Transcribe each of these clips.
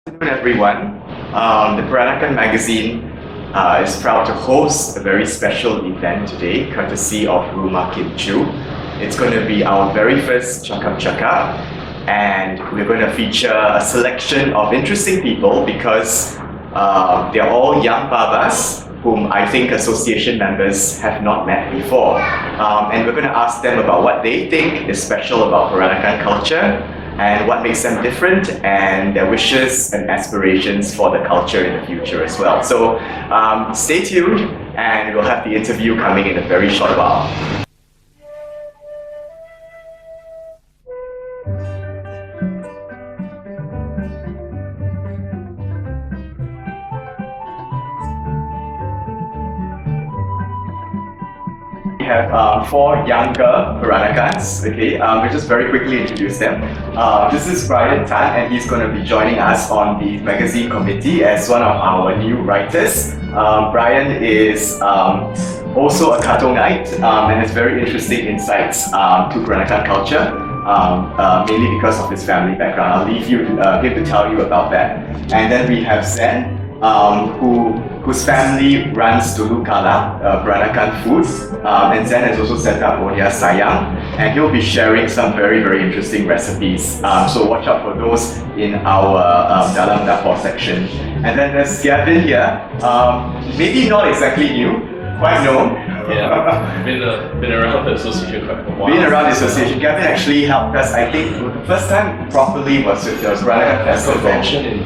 Good everyone. The Peranakan magazine is proud to host a very special event today, courtesy of Rumah Kimchu. It's going to be our very first Chakap Chakap, and we're going to feature a selection of interesting people because they're all young babas whom I think association members have not met before. And we're going to ask them about what they think is special about Peranakan culture and what makes them different and their wishes and aspirations for the culture in the future as well. So stay tuned and we'll have the interview coming in a very short while. We have four younger Peranakans, okay? We'll just very quickly introduce them. This is Bryan and he's going to be joining us on the magazine committee as one of our new writers. Bryan is also a Katongite and has very interesting insights to Peranakan culture, mainly because of his family background. I'll leave him to tell you about that. And then we have Zen, whose family runs Dulu Kala, Peranakan foods, and Zen has also set up Odia Sayang, and he'll be sharing some very, very interesting recipes. So watch out for those in our Dalam Dapur section. And then there's Gavin here, maybe not exactly new, quite known. Yeah, been around the association quite a while. Been around the association. Gavin actually helped us, I think, the first time properly was with the Peranakan Festival. Convention in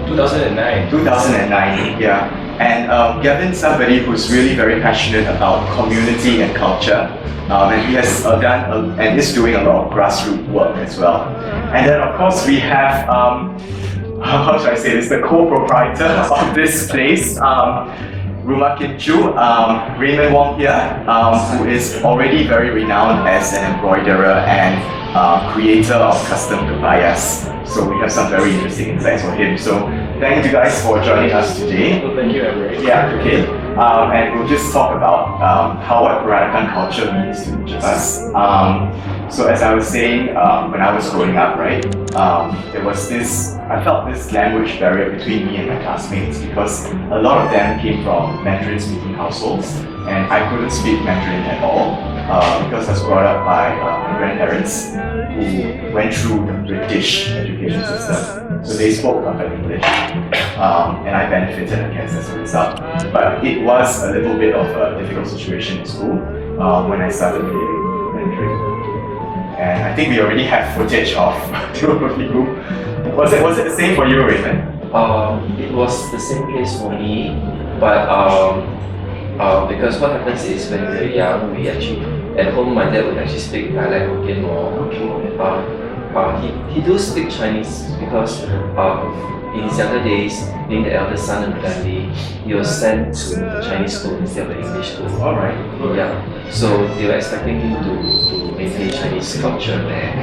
2009. 2009, yeah. And Gavin's somebody who's really very passionate about community and culture. And he has done and is doing a lot of grassroots work as well. And then of course we have, how should I say this, the co-proprietor of this place, Rumah Kimchu, Raymond Wong here, who is already very renowned as an embroiderer and creator of custom kebayas. So we have some very interesting insights for him. So thank you guys for joining us today. Well, thank you, Emeric. Yeah, okay. And we'll just talk about what Peranakan culture means to each of us. So as I was saying, when I was growing up, right, there was I felt this language barrier between me and my classmates because a lot of them came from Mandarin-speaking households, and I couldn't speak Mandarin at all because I was brought up by my grandparents who went through the British education system. So they spoke perfect English, and I benefited, I guess, as a result. But it was a little bit of a difficult situation in school when I started learning Mandarin. And I think we already have footage of two of you. Was it the same for you, Raymond? It was the same case for me, but because what happens is when we're young, we actually at home my dad would actually speak dialect Hokkien more. He do speak Chinese because in his younger days, being the eldest son in the family, he was sent to Chinese school instead of the English school. Alright. Yeah. So they were expecting him to maintain Chinese culture there.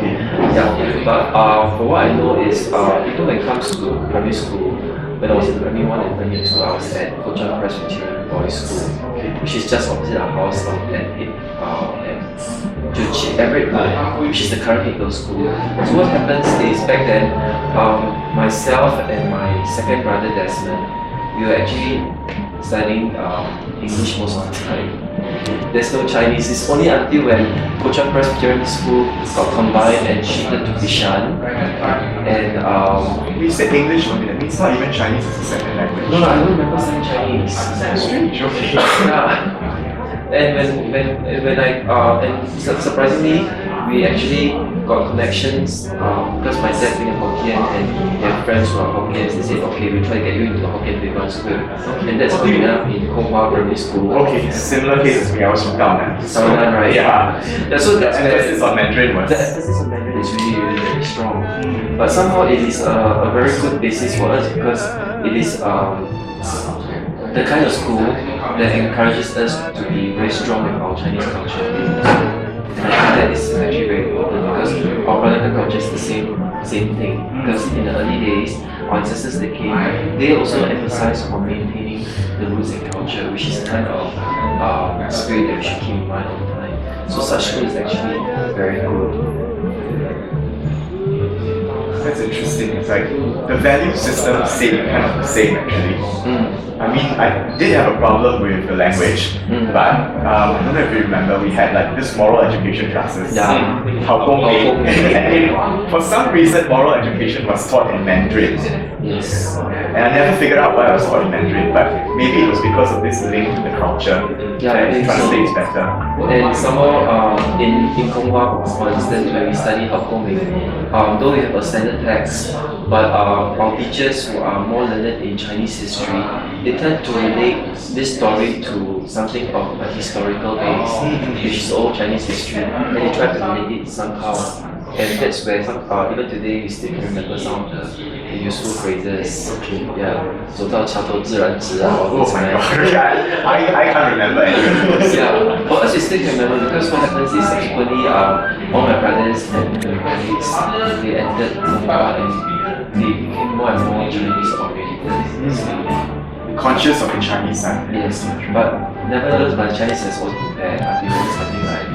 Yeah. But for what I know is, even when it comes to primary school, when I was in primary 1 and primary 2, I was at Kochang Presbyterian Boys School, which is just opposite our house Emeric, which is the current Hegel school. So what happens is back then, myself and my second brother Desmond, we were actually studying English most of the time. There's no Chinese. It's only until when Kochang Presbyterian School got combined and shifted to Bishan. And you said English for a minute. It's not even Chinese as a second language. no, I don't remember studying Chinese. Strange, okay. Yeah. And when surprisingly, we actually got connections because my dad being a Hokkien and they have friends who are Hokkiens. They said, okay, we'll try to get you into the Hokkien Playground School. And that's how we ended up in Konghua Primary School. Okay, similar case as me. I was from Gaonan. Gaonan, right? Yeah. So The emphasis on Mandarin was... The emphasis on Mandarin is really, really very strong. But somehow it is a very good basis for us because it is the kind of school that encourages us to be very strong in our Chinese culture. And I think that is actually very important because our Peranakan culture is the same thing. Because in the early days, our ancestors that came, they also emphasized on maintaining the roots and culture, which is the kind of spirit that we should keep in mind all the time. So such school is actually very good. That's interesting. It's like the value system stayed kind of the same actually. I mean, I did have a problem with the language, but I don't know if you remember, we had like this moral education classes. Yeah. And for some reason, moral education was taught in Mandarin. Yes. And I never figured out why I was taught in Mandarin, but maybe it was because of this link to the culture Yeah, I that think so. translates better. And somehow, in Konghua, for instance, when we study Hokkongming, though we have a standard text, but our teachers who are more learned in Chinese history, they tend to relate this story to something of a historical base, which is old Chinese history, and they try to relate it somehow. And that's where even today we still can remember some of the useful phrases. Yeah, 走到桥头自然直 Oh my god, yeah, I can't remember any of those. Yeah, for us we still can remember because what happens is subsequently all my brothers and colleagues, they entered Konghua and they became more and more Chinese oriented. Conscious of the Chinese side. Yes, but nevertheless my Chinese has always been bad. I've been always having like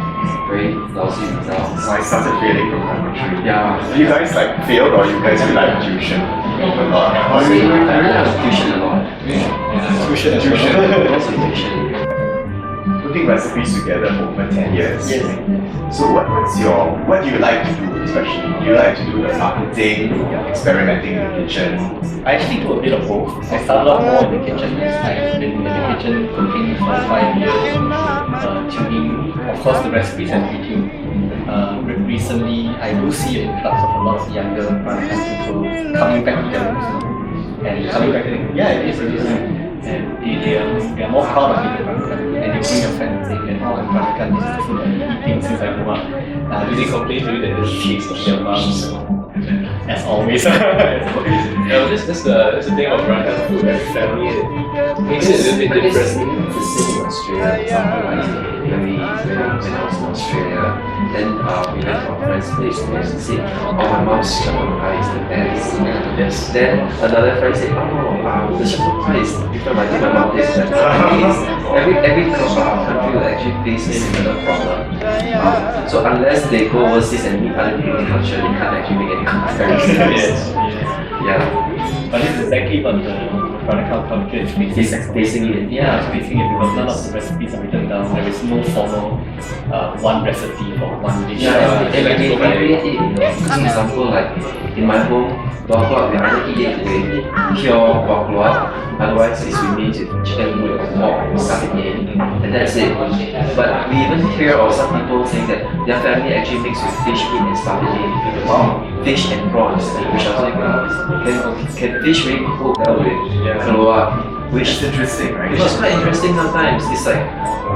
very lousy results. So I started failing from elementary. Yeah. Do you guys like failed or you guys rely on tuition a lot? I really like tuition a lot. Tuition. Lots of tuition. Putting recipes together for over 10 years. Yes. So what do you like to do especially? Do you like to do the marketing, experimenting in the kitchen? I actually do a bit of both. I started off more in the kitchen. I've been in the kitchen cooking for 5 years, tuning, of course, the recipes and YouTube. Recently, I do see an influx of a lot of younger Peranakan people coming back to their roots and coming back to it is. And they are more proud of being Peranakan, and they bring their friends and say that, oh, I'm Peranakan, this is the food I've been eating since I grew up. Do they complain to you that there's taste of their moms? As always. Yeah, that's the thing about Peranakan food, that family makes it a little bit different. It's the same in Australia. For example, like when I was in Australia, then we went to our friend's place and they said, oh, my mom's shepherd pie is the best. Yes. Then another friend said, oh, the shepherd pie is different. I think my mom tastes better. Every country will actually face a similar problem. So unless they go overseas and meet other people in the culture, they can't actually make any comparisons. Yes. Yeah. But this is exactly what the Peranakan culture is Facing it. Yeah, it's facing it because none of the recipes are written down. There is no formal one recipe for one dish. Yeah, and they create it, you know. For example, like in my home, bawang we either eat it with pure bawang, otherwise it's with meat with chicken with pork or sardine, and that's it. But we even hear of some people saying that their family actually makes with fish meat and sardine. Wow. Fish and prawns, which are can fish really cook well with keluak, which It's interesting, right? is quite interesting sometimes. It's like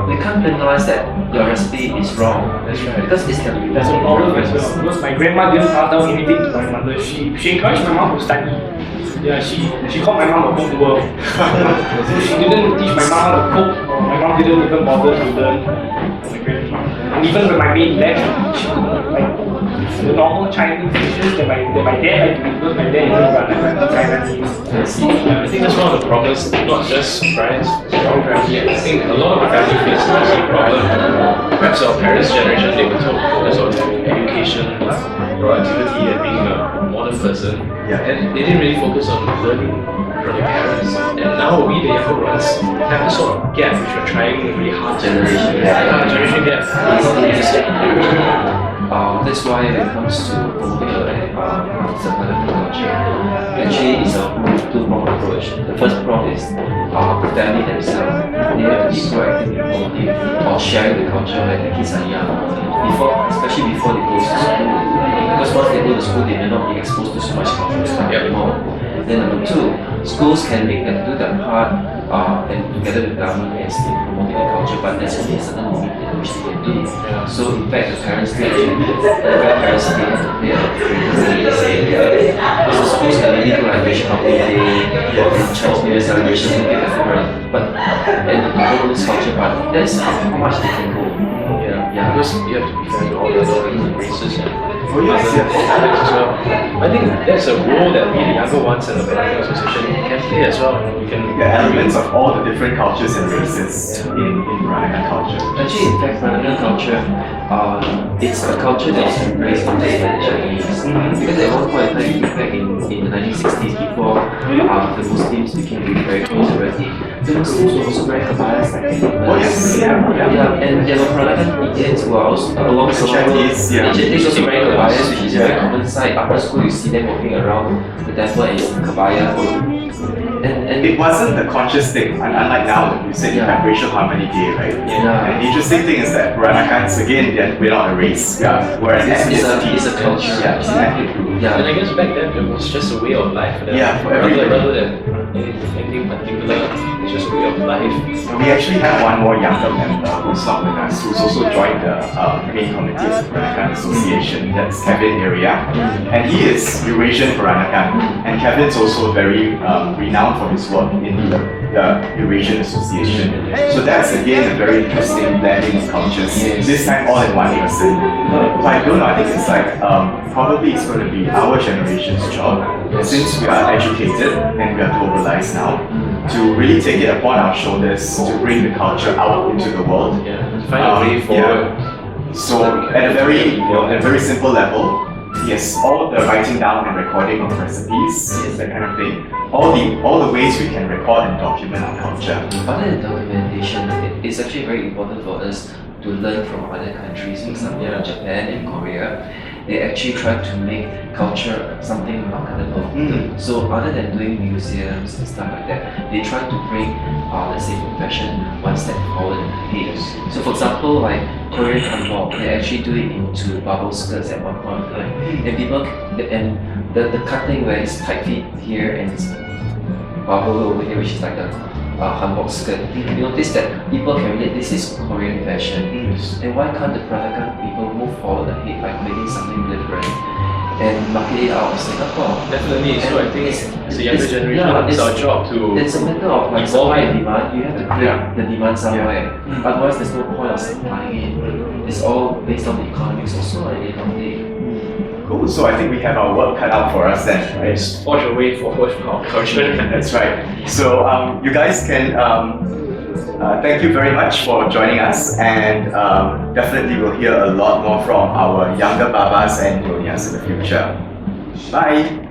we can't penalize that your recipe is wrong. That's right. Because it's the That's a problem as well because my grandma didn't pass down anything to my mother. She encouraged my mom to study. Yeah, she called my mom a cook girl. So she didn't teach my mom how to cook. My mom didn't even bother to learn from my grandma. And even when my maid left, she cooked like the normal Chinese dishes that my dad liked to eat because my dad is Chinese. I think that's one of the problems, not just Brian's strong family. I think a lot of the family faces the same problem. Perhaps our parents' generation, they were told to focus on education, productivity, and being a modern person. Yeah. And they didn't really focus on learning from their parents. And now we, the younger ones, have this sort of gap which we're trying really hard to Generation gap. Generation gap. That's why when it comes to promoting Peranakan culture, actually it's a two-pronged approach. The first prong is the family themselves. They have to be proactive in promoting or sharing the culture when the kids are young, especially before they go to school. Because once they go to school, they may not be exposed to so much cultural stuff anymore. Then number two, schools can do their part and together with government and still promoting the culture, but there's only a certain limit in which they can do. So in fact, the grandparents still have to play a greater role. Because the schools can really do like racial holiday, and Chinese New Year celebration, but and promote this culture, but that's how much they can go. Yeah, because you have to be fair to all the other races and Oh, yes, other dialects as well. I think that's a role that we, the younger ones, and the Peranakan Association gameplay as well. We can The elements of all the different cultures and races in Peranakan culture. Actually, in fact, Peranakan culture, it's a culture that is embraced by the Chinese. Because at one point in time, back in the 1960s, before the Muslims became really very conservative, the Muslims were also very Kabbalists. Oh yes, Yeah, and there were Peranakan Indians who are also along the Chinese, yeah. Chinese also very Kabbalists, which is a very common sight. After school, you see them walking around the temple in Kabaya. And It wasn't the conscious thing, unlike now that you said you have racial harmony day, right? Yeah. And the interesting thing is that Peranakans, again, we're not a race, we're an ethnicity. it's a culture. Yeah, it's an ethnic group. Yeah. And I guess back then it was just a way of life for them. Yeah, for everybody. rather than anything particular, it's just a way of life. We actually have one more younger member who's not with us, who's also joined the main committee of the Peranakan Association. That's Gavin area, and he is Eurasian Peranakan. And Kevin's also very renowned for his work in the Eurasian Association. So that's again a very interesting blending of cultures. This time all in one person. But I don't know. I think it's like probably it's going to be our generation's job, since we are educated and we are globalized now, to really take it upon our shoulders to bring the culture out into the world. Yeah, to find a way forward. So at a very simple level, yes, all the writing down and recording of recipes, yes, that kind of thing. All the ways we can record and document our culture. Other than documentation, it's actually very important for us to learn from other countries. For example, Japan and Korea, they actually try to make culture something marketable. So other than doing museums and stuff like that, they try to bring, let's say, fashion one step forward ahead. So for example, like Korean hanbok, they actually do it into bubble skirts at one point of time, and people the cutting where it's tight fit here and it's bubble over here, which is like the hanbok skirt. You notice that people can relate. This is Korean fashion, and why can't the Peranakan people move forward ahead by making something different and market it out of Singapore? Definitely. So I think as a younger generation, yeah, it's our job to It's a matter of like supply and demand. You have to create the demand somewhere. Otherwise, there's no point of supplying it. It's all based on the economics also at the end of the day. Cool. So I think we have our work cut out for us then, right? just forge a way forward for our culture. That's right. So you guys can thank you very much for joining us, and definitely we'll hear a lot more from our younger babas and nyonyas in the future. Bye.